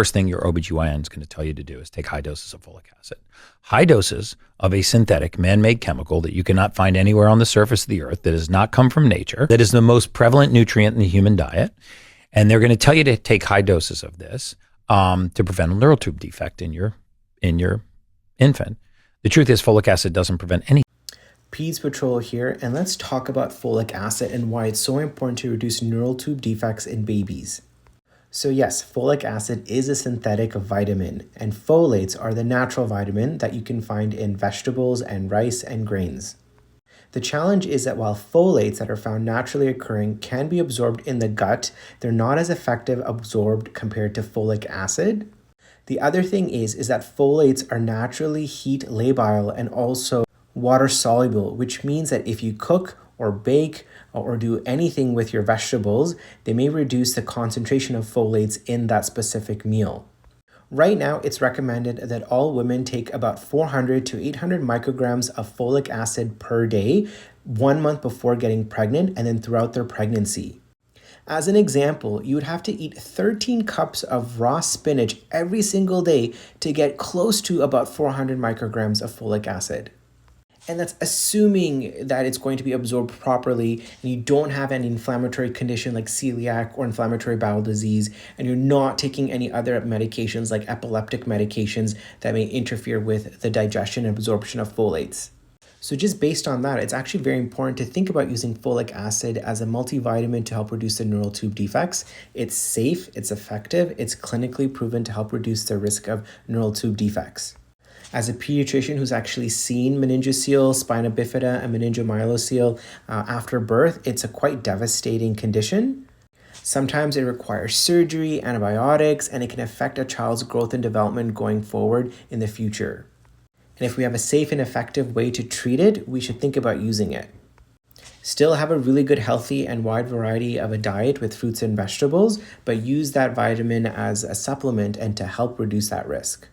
First thing your OBGYN is going to tell you to do is take high doses of folic acid. High doses of a synthetic man-made chemical that you cannot find anywhere on the surface of the earth, that does not come from nature, that is the most prevalent nutrient in the human diet. And they're going to tell you to take high doses of this to prevent a neural tube defect in your infant. The truth is folic acid doesn't prevent any. Peds Patrol here, and let's talk about folic acid and why it's so important to reduce neural tube defects in babies. So yes, folic acid is a synthetic vitamin, and folates are the natural vitamin that you can find in vegetables and rice and grains. The challenge is that while folates that are found naturally occurring can be absorbed in the gut, they're not as effective absorbed compared to folic acid. The other thing is that folates are naturally heat labile and also water soluble, which means that if you cook or bake or do anything with your vegetables, they may reduce the concentration of folates in that specific meal. Right now, it's recommended that all women take about 400 to 800 micrograms of folic acid per day, 1 month before getting pregnant and then throughout their pregnancy. As an example, you would have to eat 13 cups of raw spinach every single day to get close to about 400 micrograms of folic acid. And that's assuming that it's going to be absorbed properly and you don't have any inflammatory condition like celiac or inflammatory bowel disease, and you're not taking any other medications like epileptic medications that may interfere with the digestion and absorption of folates. So just based on that, it's actually very important to think about using folic acid as a multivitamin to help reduce the neural tube defects. It's safe, it's effective, it's clinically proven to help reduce the risk of neural tube defects. As a pediatrician who's actually seen meningocele, spina bifida, and meningomyelocele after birth, it's a quite devastating condition. Sometimes it requires surgery, antibiotics, and it can affect a child's growth and development going forward in the future. And if we have a safe and effective way to treat it, we should think about using it. Still have a really good, healthy, and wide variety of a diet with fruits and vegetables, but use that vitamin as a supplement and to help reduce that risk.